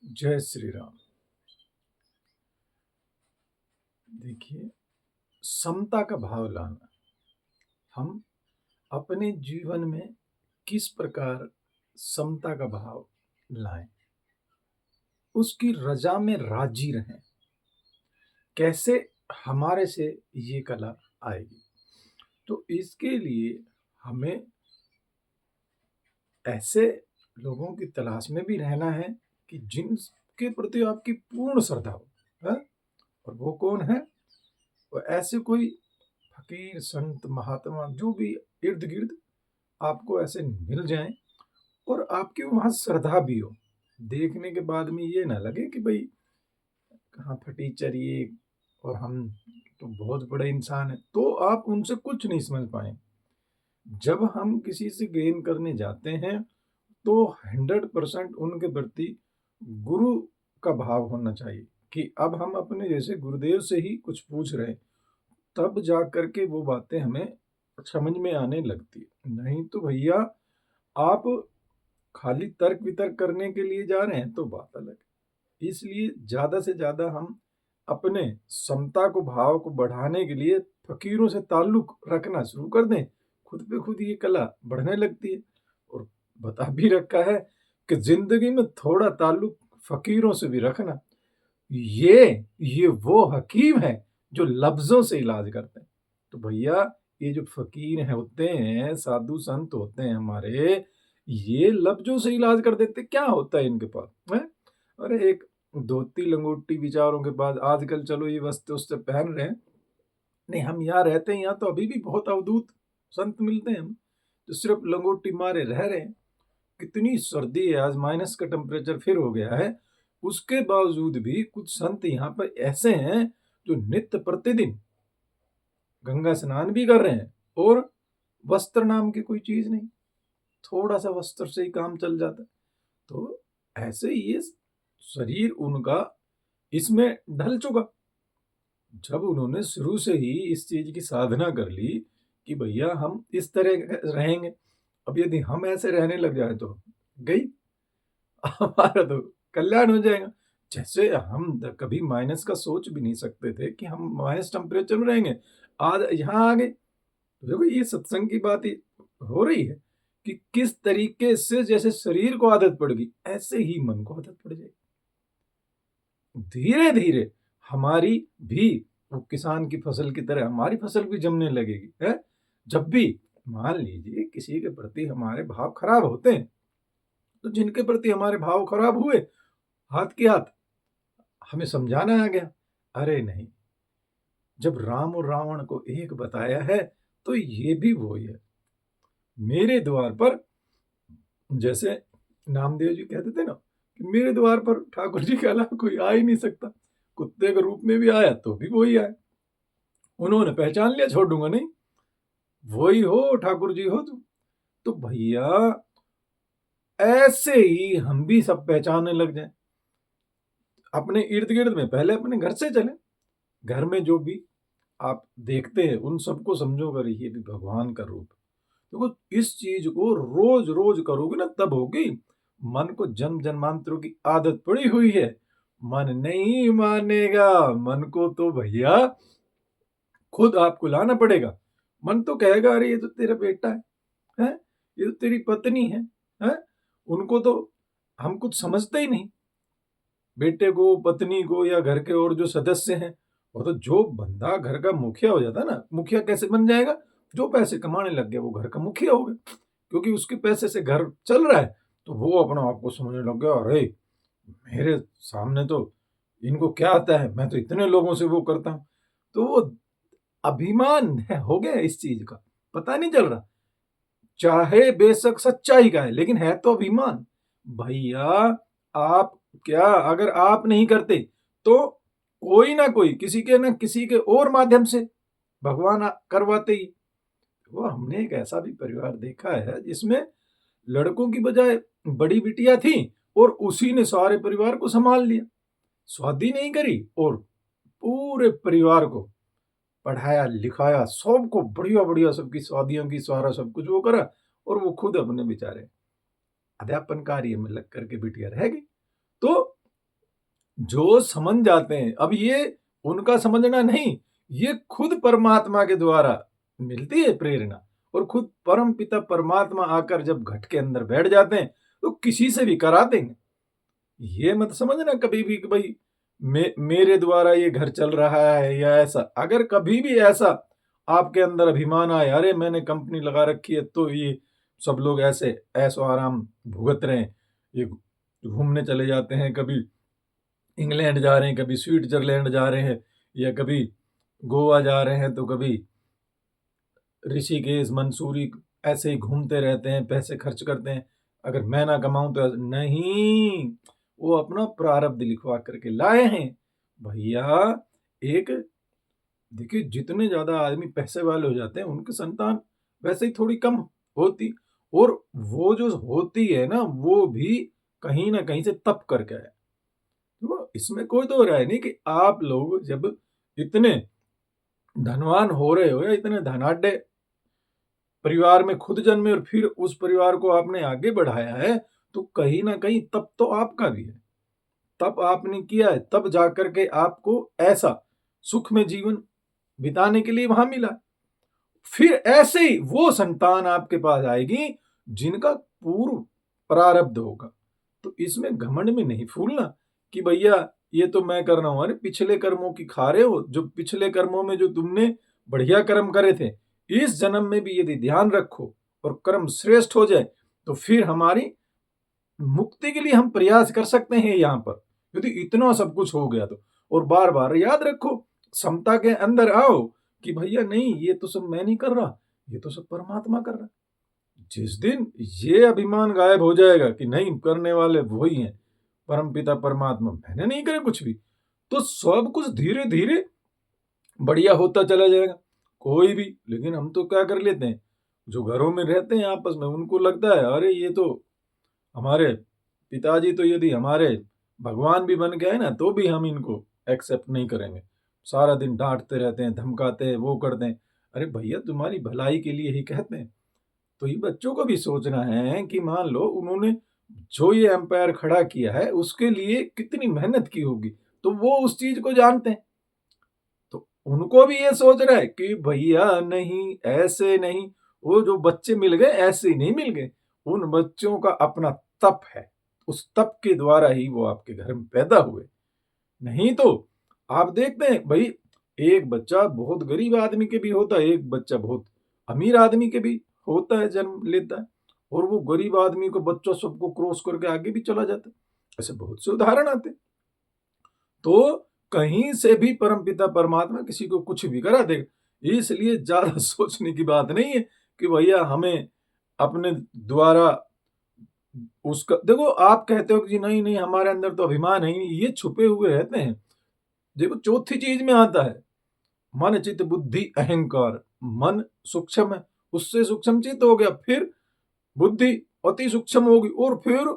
जय श्री राम। देखिए, समता का भाव लाना, हम अपने जीवन में किस प्रकार समता का भाव लाएं, उसकी रजा में राजी रहें, कैसे हमारे से ये कला आएगी। तो इसके लिए हमें ऐसे लोगों की तलाश में भी रहना है कि जिनके प्रति आपकी पूर्ण श्रद्धा हो, है? और वो कौन है? वो ऐसे कोई फकीर, संत, महात्मा जो भी इर्द गिर्द आपको ऐसे मिल जाएं और आपकी वहां श्रद्धा भी हो। देखने के बाद में ये ना लगे कि भाई कहाँ फटी चरिए और हम तो बहुत बड़े इंसान हैं, तो आप उनसे कुछ नहीं समझ पाए। जब हम किसी से गेन करने जाते हैं तो 100% उनके प्रति गुरु का भाव होना चाहिए कि अब हम अपने जैसे गुरुदेव से ही कुछ पूछ रहे हैं, तब जा करके वो बातें हमें समझ में आने लगती है। नहीं तो भैया आप खाली तर्क वितर्क करने के लिए जा रहे हैं तो बात अलग है। इसलिए ज़्यादा से ज़्यादा हम अपने समता को भाव को बढ़ाने के लिए फकीरों से ताल्लुक रखना शुरू कर दें, खुद पे खुद ये कला बढ़ने लगती है। और बता भी रखा है कि जिंदगी में थोड़ा ताल्लुक फकीरों से भी रखना, ये वो हकीम है जो लफ्जों से इलाज करते हैं। तो भैया ये जो फकीर है होते हैं, साधु संत होते हैं हमारे, ये लफ्जों से इलाज कर देते। क्या होता है इनके पास है? अरे एक धोती लंगोटी विचारों के बाद आजकल चलो ये वस्त्र उससे पहन रहे हैं, नहीं हम यहाँ रहते हैं, यहाँ तो अभी भी बहुत अवधूत संत मिलते हैं हम तो सिर्फ लंगोटी मारे रह रहे हैं। कितनी सर्दी है, आज माइनस का टेम्परेचर फिर हो गया है, उसके बावजूद भी कुछ संत यहाँ पर ऐसे हैं जो नित्य प्रतिदिन गंगा स्नान भी कर रहे हैं और वस्त्र नाम की कोई चीज नहीं, थोड़ा सा वस्त्र से ही काम चल जाता है। तो ऐसे ये शरीर उनका इसमें ढल चुका। जब उन्होंने शुरू से ही इस चीज की साधना कर ली कि भैया हम इस तरह रहेंगे, अब यदि हम ऐसे रहने लग जाए तो गई हमारा तो कल्याण हो जाएगा। जैसे हम कभी माइनस का सोच भी नहीं सकते थे कि हम माइनस टेम्परेचर में रहेंगे, आज यहाँ आ गए। तो देखो ये सत्संग की बात ही हो रही है कि किस तरीके से जैसे शरीर को आदत पड़ गई ऐसे ही मन को आदत पड़ जाएगी। धीरे धीरे हमारी भी वो किसान की फसल की तरह हमारी फसल भी जमने लगेगी है। जब भी मान लीजिए किसी के प्रति हमारे भाव खराब होते हैं, तो जिनके प्रति हमारे भाव खराब हुए हाथ के हाथ हमें समझाना आ गया, अरे नहीं, जब राम और रावण को एक बताया है तो ये भी वो ही है। मेरे द्वार पर, जैसे नामदेव जी कहते थे ना कि मेरे द्वार पर ठाकुर जी के अलावा कोई आ ही नहीं सकता, कुत्ते के रूप में भी आया तो भी वही आए, उन्होंने पहचान लिया, छोड़ूंगा नहीं, वही हो ठाकुर जी हो तुम। तो भैया ऐसे ही हम भी सब पहचानने लग जाए अपने इर्द गिर्द में। पहले अपने घर से चले, घर में जो भी आप देखते हैं उन सबको समझो कर ये भी भगवान का रूप। देखो इस चीज को रोज रोज करोगे ना तब होगी। मन को जन्म जन्मांतरों की आदत पड़ी हुई है, मन नहीं मानेगा। मन को तो भैया खुद आपको लाना पड़ेगा। मन तो कहेगा अरे ये तो तेरा बेटा है? ये तो तेरी पत्नी है? उनको तो हम कुछ समझते ही नहीं, बेटे को, पत्नी को या घर के और जो सदस्य हैं। और तो जो बंदा घर का मुखिया हो जाता है ना, मुखिया कैसे बन जाएगा? जो पैसे कमाने लग गया वो घर का मुखिया हो गया, क्योंकि उसके पैसे से घर चल रहा है। तो वो अपना आपको समझने लग गया, अरे मेरे सामने तो इनको क्या आता है, मैं तो इतने लोगों से वो करता हूँ। तो वो अभिमान है हो गया इस चीज का, पता नहीं चल रहा। चाहे बेशक सच्चाई का है लेकिन है तो अभिमान। भैया आप क्या, अगर आप नहीं करते तो कोई ना कोई किसी के ना किसी के और माध्यम से भगवान करवाते ही। वो हमने एक ऐसा भी परिवार देखा है जिसमें लड़कों की बजाय बड़ी बिटिया थी और उसी ने सारे परिवार को संभाल लिया, शादी नहीं करी और पूरे परिवार को पढ़ाया लिखाया, सबको बढ़िया बढ़िया सबकी शादियों की सारा सब कुछ वो करा, और वो खुद अपने बेचारे अध्यापन कार्य में लग करके बिटिया रह गई। तो जो समझ जाते हैं, अब ये उनका समझना नहीं, ये खुद परमात्मा के द्वारा मिलती है प्रेरणा, और खुद परम पिता परमात्मा आकर जब घट के अंदर बैठ जाते हैं तो किसी से भी करा देंगे। ये मत समझना कभी भी कि भाई मेरे द्वारा ये घर चल रहा है या ऐसा। अगर कभी भी ऐसा आपके अंदर अभिमान आए, अरे मैंने कंपनी लगा रखी है तो ये सब लोग ऐसे ऐशो आराम भुगत रहे हैं, ये घूमने चले जाते हैं, कभी इंग्लैंड जा रहे हैं, कभी स्विट्जरलैंड जा रहे हैं, या कभी गोवा जा रहे हैं, तो कभी ऋषिकेश, मंसूरी, ऐसे ही घूमते रहते हैं, पैसे खर्च करते हैं। अगर मैं ना कमाऊं तो नहीं, वो अपना प्रारब्ध लिखवा करके लाए हैं भैया। एक देखिए, जितने ज्यादा आदमी पैसे वाले हो जाते हैं उनकी संतान वैसे ही थोड़ी कम होती, और वो जो होती है ना वो भी कहीं ना कहीं से तप करके है। तो इसमें कोई दो राय नहीं कि आप लोग जब इतने धनवान हो रहे हो या इतने धनाढ्य परिवार में खुद जन्मे और फिर उस परिवार को आपने आगे बढ़ाया है, तो कहीं ना कहीं तप तो आपका भी है। तप आपने किया है, तब जाकर के आपको ऐसा सुख में जीवन बिताने के लिए वहां मिला। फिर ऐसे ही वो संतान आपके पास आएगी जिनका पूर्व प्रारब्ध होगा। तो इसमें घमंड में नहीं फूलना कि भैया ये तो मैं कर रहा हूं। अरे पिछले कर्मों की खा रहे हो, जो पिछले कर्मों में जो तुमने बढ़िया कर्म करे थे, इस जन्म में भी यदि ध्यान रखो और कर्म श्रेष्ठ हो जाए तो फिर हमारी मुक्ति के लिए हम प्रयास कर सकते हैं यहाँ पर, यदि इतना सब कुछ हो गया तो। और बार बार याद रखो, समता के अंदर आओ कि भैया नहीं, ये तो सब मैं नहीं कर रहा, ये तो सब परमात्मा कर रहा है। जिस दिन ये अभिमान गायब हो जाएगा कि नहीं, करने वाले वही हैं, परम पिता परमात्मा, मैंने नहीं करे कुछ भी, तो सब कुछ धीरे धीरे बढ़िया होता चला जाएगा। कोई भी, लेकिन हम तो क्या कर लेते हैं, जो घरों में रहते हैं आपस में, उनको लगता है अरे ये तो हमारे पिताजी, तो यदि हमारे भगवान भी बन गए ना तो भी हम इनको एक्सेप्ट नहीं करेंगे। सारा दिन डांटते रहते हैं, धमकाते हैं, वो करते हैं। अरे भैया, तुम्हारी भलाई के लिए ही कहते हैं। तो ये बच्चों को भी सोचना है कि मान लो उन्होंने जो ये एम्पायर खड़ा किया है उसके लिए कितनी मेहनत की होगी, तो वो उस चीज को जानते हैं। तो उनको भी ये सोच रहा है कि भैया नहीं, ऐसे नहीं, वो जो बच्चे मिल गए ऐसे ही नहीं मिल गए, उन बच्चों का अपना तप है, उस तप के द्वारा ही वो आपके घर में पैदा हुए। नहीं तो आप देखते हैं भाई, एक बच्चा बहुत गरीब आदमी के भी होता है, एक बच्चा बहुत अमीर आदमी के भी होता है, जन्म लेता है, और वो गरीब आदमी को बच्चों सबको क्रॉस करके आगे भी चला जाता है। ऐसे बहुत से उदाहरण आते हैं। तो कहीं से भी परमपिता परमात्मा किसी को कुछ भी करा देगा, इसलिए ज्यादा सोचने की बात नहीं है कि भैया हमें अपने द्वारा उसका। देखो, आप कहते हो कि जी नहीं नहीं, हमारे अंदर तो अभिमान है ही नहीं, ये छुपे हुए रहते हैं। देखो, चौथी चीज में आता है मन चित्त बुद्धि अहंकार। मन सूक्ष्म है, उससे सूक्ष्म चित्त हो गया, फिर बुद्धि अति सूक्ष्म होगी, और फिर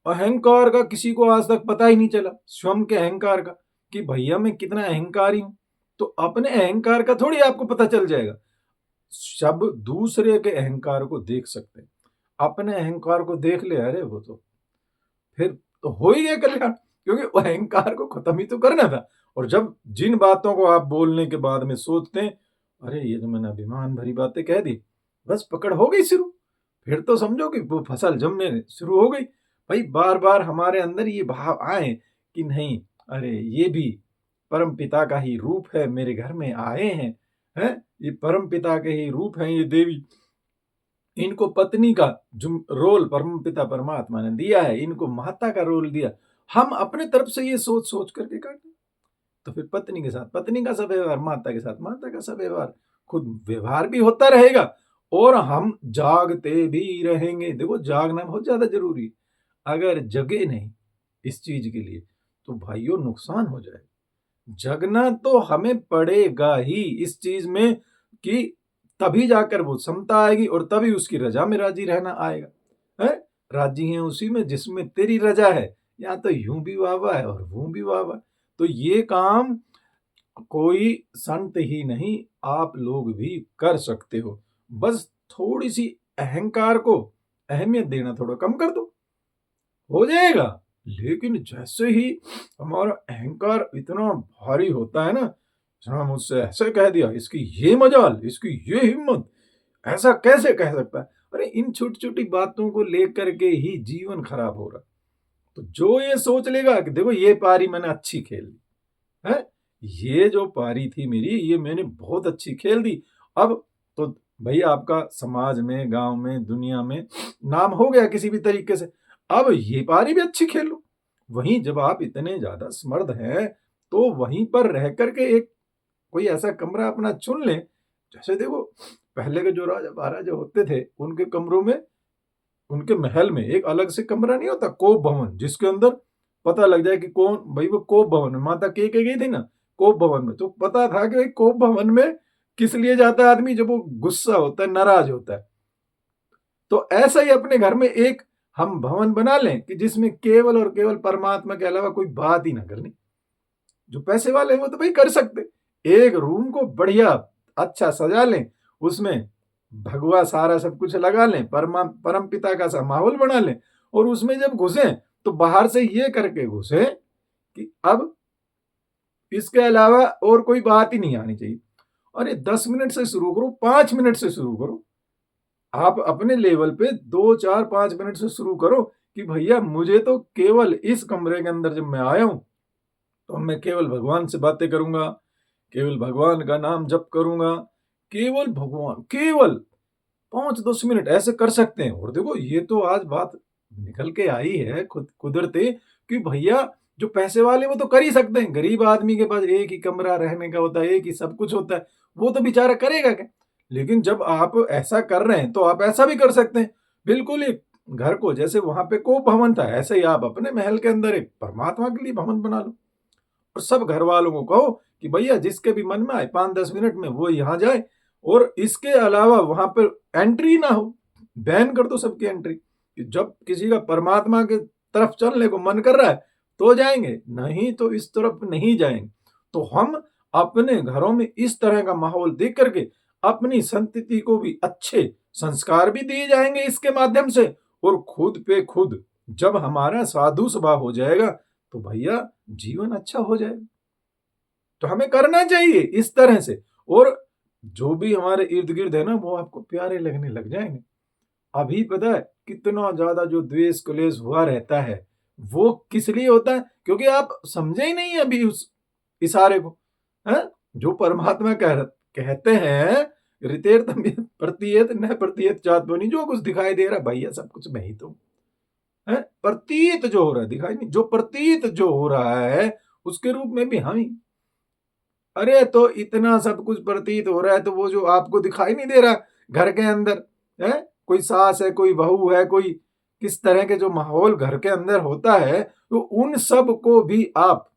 अहंकार का किसी को आज तक पता ही नहीं चला, स्वयं के अहंकार का, कि भैया मैं कितना अहंकारी हूं। तो अपने अहंकार का थोड़ी आपको पता चल जाएगा। सब दूसरे के अहंकार को देख सकते हैं, अपने अहंकार को देख ले, अरे वो तो फिर तो हो ही गया कल्याण, क्योंकि वो अहंकार को खत्म ही तो करना था। और जब जिन बातों को आप बोलने के बाद में सोचते हैं, अरे ये तो मैंने अभिमान भरी बातें कह दी, बस पकड़ हो गई शुरू, फिर तो समझो कि वो फसल जमने शुरू हो गई। भाई बार बार हमारे अंदर ये भाव आए कि नहीं, अरे ये भी परम पिता का ही रूप है, मेरे घर में आए हैं, ये परम पिता के ही रूप हैं ये देवी, इनको पत्नी का जो रोल परम पिता परमात्मा ने दिया है, इनको माता का रोल दिया, हम अपने तरफ से ये सोच सोच करके काटें। तो फिर पत्नी के साथ पत्नी का सब व्यवहार, माता के साथ माता का सब व्यवहार, खुद व्यवहार भी होता रहेगा और हम जागते भी रहेंगे। देखो, जागना बहुत ज्यादा जरूरी है। अगर जगे नहीं इस चीज के लिए तो भाइयों नुकसान हो जाए। जगना तो हमें पड़ेगा ही इस चीज में, कि तभी जाकर वो समता आएगी और तभी उसकी रजा में राजी रहना आएगा। है, राजी है उसी में जिसमें तेरी रजा है। या तो यूं भी वाह है और वो भी वाह। तो ये काम कोई संत ही नहीं, आप लोग भी कर सकते हो। बस थोड़ी सी अहंकार को अहमियत देना थोड़ा कम कर दो, हो जाएगा। लेकिन जैसे ही हमारा अहंकार इतना भारी होता है ना, हाँ मुझसे ऐसे कह दिया, इसकी ये मजाल, इसकी ये हिम्मत, ऐसा कैसे कह सकता है। अरे इन छोटी छोटी बातों को लेकर के ही जीवन खराब हो रहा। तो जो ये सोच लेगा कि देखो ये पारी मैंने अच्छी खेल ली है, ये जो पारी थी मेरी ये मैंने बहुत अच्छी खेल दी, अब तो भाई आपका समाज में, गांव में, दुनिया में नाम हो गया किसी भी तरीके से, अब ये पारी भी अच्छी खेलो। वहीं जब आप इतने ज्यादा समर्थ हैं तो वहीं पर रह करके एक कोई ऐसा कमरा अपना चुन लें। जैसे देखो पहले के जो राजा महाराजा होते थे उनके कमरों में, उनके महल में एक अलग से कमरा नहीं होता, कोप भवन, जिसके अंदर पता लग जाए कि कौन भाई, वो कोप भवन में माता के गई थी ना, कोप भवन में तो पता था कि भाई कोप भवन में किस लिए जाता है आदमी, जब वो गुस्सा होता है, नाराज होता है। तो ऐसा ही अपने घर में एक हम भवन बना लें कि जिसमें केवल और केवल परमात्मा के अलावा कोई बात ही ना करनी। जो पैसे वाले हैं वो तो भाई कर सकते, एक रूम को बढ़िया अच्छा सजा लें, उसमें भगवा सारा सब कुछ लगा लें, परम पिता का सा माहौल बना लें, और उसमें जब घुसे तो बाहर से ये करके घुसे कि अब इसके अलावा और कोई बात ही नहीं आनी चाहिए। अरे 10 मिनट से शुरू करो, 5 मिनट से शुरू करो, आप अपने लेवल पे 2 4 5 मिनट से शुरू करो कि भैया मुझे तो केवल इस कमरे के अंदर जब मैं आया हूं तो मैं केवल भगवान से बातें करूंगा, केवल भगवान का नाम जप करूंगा, केवल भगवान, केवल 5 10 मिनट ऐसे कर सकते हैं। और देखो ये तो आज बात निकल के आई है खुद कुदरती कि भैया जो पैसे वाले वो तो कर ही सकते हैं, गरीब आदमी के पास एक ही कमरा रहने का होता है, एक ही सब कुछ होता है, वो तो बेचारा करेगा क्या। लेकिन जब आप ऐसा कर रहे हैं तो आप ऐसा भी कर सकते हैं, बिल्कुल ही घर को जैसे वहां पे को भवन था ऐसे ही आप अपने महल के अंदर एक परमात्मा के लिए भवन बना लो, और सब घर वालों को कहो कि भैया जिसके भी मन में आए 5 10 मिनट में वो यहाँ जाए, और इसके अलावा वहां पर एंट्री ना हो, बैन कर दो सबकी एंट्री, कि जब किसी का परमात्मा के तरफ चलने को मन कर रहा है तो जाएंगे, नहीं तो इस तरफ नहीं जाएंगे। तो हम अपने घरों में इस तरह का माहौल देख करके अपनी संतति को भी अच्छे संस्कार भी दिए जाएंगे इसके माध्यम से, और खुद पे खुद जब हमारा साधु स्वभाव हो जाएगा तो भैया जीवन अच्छा हो जाएगा। तो हमें करना चाहिए इस तरह से, और जो भी हमारे इर्द गिर्द है ना वो आपको प्यारे लगने लग जाएंगे। अभी पता है कितना ज्यादा जो द्वेष क्लेश हुआ रहता है वो किस लिए होता है, क्योंकि आप समझे ही नहीं अभी उस इशारे को है। जो परमात्मा कहते हैं ऋतेर प्रतीयत न प्रतीयत जात बनी, जो कुछ दिखाई दे रहा है भैया सब कुछ मैं ही तो है, प्रतीत जो हो रहा है दिखाई नहीं, जो प्रतीत जो हो रहा है उसके रूप में भी हम ही। अरे तो इतना सब कुछ प्रतीत हो रहा है तो वो जो आपको दिखाई नहीं दे रहा घर के अंदर है, कोई सास है, कोई बहू है, कोई किस तरह के जो माहौल घर के अंदर होता है, तो उन सब को भी आप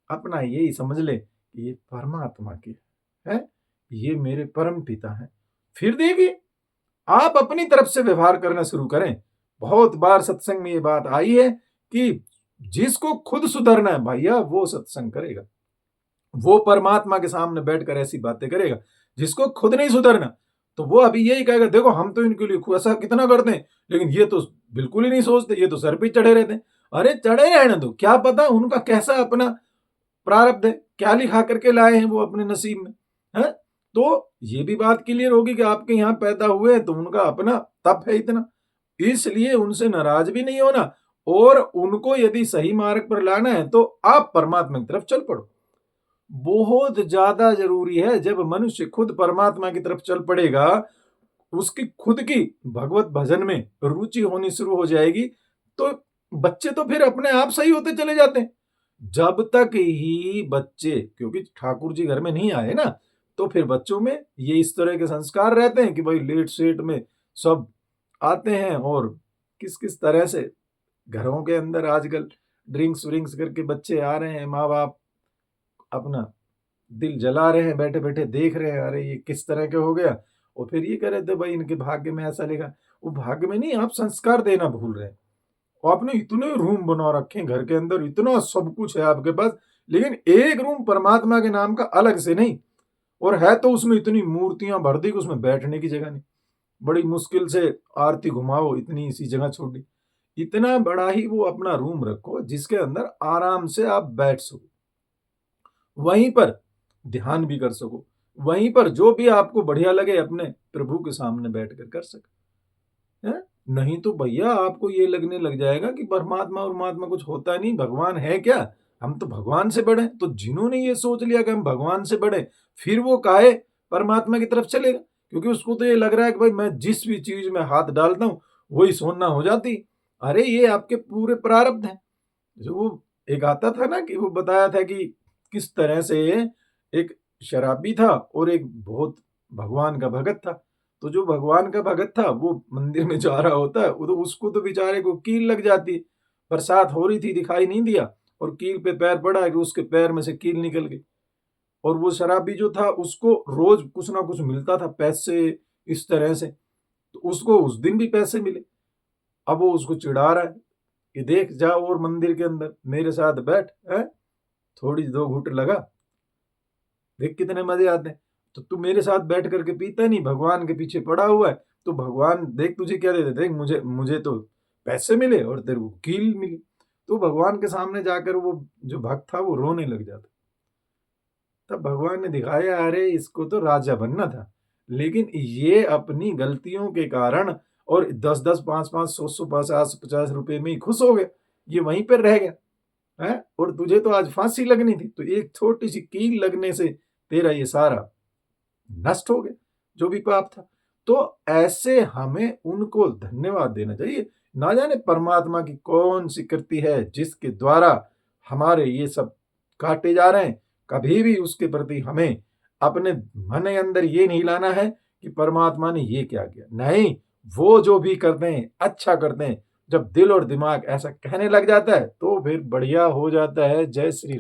अपना यही समझ ले कि ये परमात्मा की है, ये मेरे परम पिता है। फिर देखिए आप अपनी तरफ से व्यवहार करना शुरू करें। बहुत बार सत्संग में ये बात आई है कि जिसको खुद सुधरना है भैया वो सत्संग करेगा, वो परमात्मा के सामने बैठकर ऐसी बातें करेगा। जिसको खुद नहीं सुधरना तो वो अभी यही कहेगा देखो हम तो इनके लिए ऐसा कितना करते हैं, लेकिन ये तो बिल्कुल ही नहीं सोचते, ये तो सर पे चढ़े रहते हैं। अरे चढ़े रहने दो, क्या पता उनका कैसा अपना प्रारब्ध है, क्या लिखा करके लाए हैं वो अपने नसीब में है। तो ये भी बात क्लियर होगी कि आपके यहाँ पैदा हुए हैं तो उनका अपना तप है इतना, इसलिए उनसे नाराज भी नहीं होना, और उनको यदि सही मार्ग पर लाना है तो आप परमात्मा की तरफ चल पड़ो। बहुत ज्यादा जरूरी है, जब मनुष्य खुद परमात्मा की तरफ चल पड़ेगा, उसकी खुद की भगवत भजन में रुचि होनी शुरू हो जाएगी, तो बच्चे तो फिर अपने आप सही होते चले जाते हैं। जब तक ही बच्चे, क्योंकि ठाकुर जी घर में नहीं आए ना, तो फिर बच्चों में ये इस तरह के संस्कार रहते हैं कि भाई लेट सेट में सब आते हैं, और किस किस तरह से घरों के अंदर आजकल ड्रिंक्स व्रिंक्स करके बच्चे आ रहे हैं, माँ बाप अपना दिल जला रहे हैं, बैठे बैठे देख रहे हैं अरे ये किस तरह के हो गया, और फिर ये कह रहे थे भाई इनके भाग्य में ऐसा लिखा। वो भाग्य में नहीं, आप संस्कार देना भूल रहे हैं। और आपने इतने रूम बना रखे हैं घर के अंदर, इतना सब कुछ है आपके पास, लेकिन एक रूम परमात्मा के नाम का अलग से नहीं, और है तो उसमें इतनी मूर्तियां भर दी कि उसमें बैठने की जगह नहीं, बड़ी मुश्किल से आरती घुमाओ, इतनी सी जगह छोड़ दी। इतना बड़ा ही वो अपना रूम रखो जिसके अंदर आराम से आप बैठ सको, वहीं पर ध्यान भी कर सको, वहीं पर जो भी आपको बढ़िया लगे अपने प्रभु के सामने बैठकर कर सको। हैं? नहीं तो भैया आपको ये लगने लग जाएगा कि परमात्मा उरमात्मा कुछ होता नहीं, भगवान है क्या? हम तो भगवान से बड़े हैं। तो जिन्होंने ये सोच लिया कि हम भगवान से बड़े हैं, फिर वो काहे परमात्मा की तरफ चलेगा? क्योंकि उसको तो ये लग रहा है कि भाई मैं जिस भी चीज़ में हाथ डालता हूँ, वही सोना हो जाती। अरे ये आपके पूरे प्रारब्ध हैं। जो वो एक आता था ना कि वो बताया था कि किस तरह से एक शराबी था और एक बहुत भगवान का भगत था। तो जो भगवान का भगत था वो मंदिर में जा रहा होता है, वो तो उसको तो बेचारे को कील लग जाती है। बरसात हो रही थी, दिखाई नहीं दिया और कील पे पैर पड़ा कि उसके पैर में से कील निकल गई। और वो शराबी जो था उसको रोज कुछ ना कुछ मिलता था पैसे, इस तरह से। तो उसको उस दिन भी पैसे मिले। अब वो उसको चिढ़ा रहा है कि देख जा और मंदिर के अंदर मेरे साथ बैठ है, थोड़ी दो घूंट लगा, देख कितने मजे आते हैं। तो तू मेरे साथ बैठ करके पीता नहीं, भगवान के पीछे पड़ा हुआ है। तो भगवान देख तुझे क्या देते, देख मुझे मुझे तो पैसे मिले और तेरे को कील मिली। तो भगवान के सामने जाकर वो जो भक्त था वो रोने लग जाता। तब भगवान ने दिखाया अरे इसको तो राजा बनना था, लेकिन ये अपनी गलतियों के कारण और 10-10, 5-5, 100-100, 50-50 रुपए में ही खुश हो गया। ये वहीं पर रह गया है। और तुझे तो आज फांसी लगनी थी, तो एक छोटी सी कील लगने से तेरा ये सारा नष्ट हो गया, जो भी पाप था। तो ऐसे हमें उनको धन्यवाद देना चाहिए। ना जाने परमात्मा की कौन सी कृति है जिसके द्वारा हमारे ये सब काटे जा रहे हैं। कभी भी उसके प्रति हमें अपने मन के अंदर ये नहीं लाना है कि परमात्मा ने ये क्या किया। नहीं, वो जो भी करते हैं अच्छा करते हैं। जब दिल और दिमाग ऐसा कहने लग जाता है तो फिर बढ़िया हो जाता है। जय श्री राम।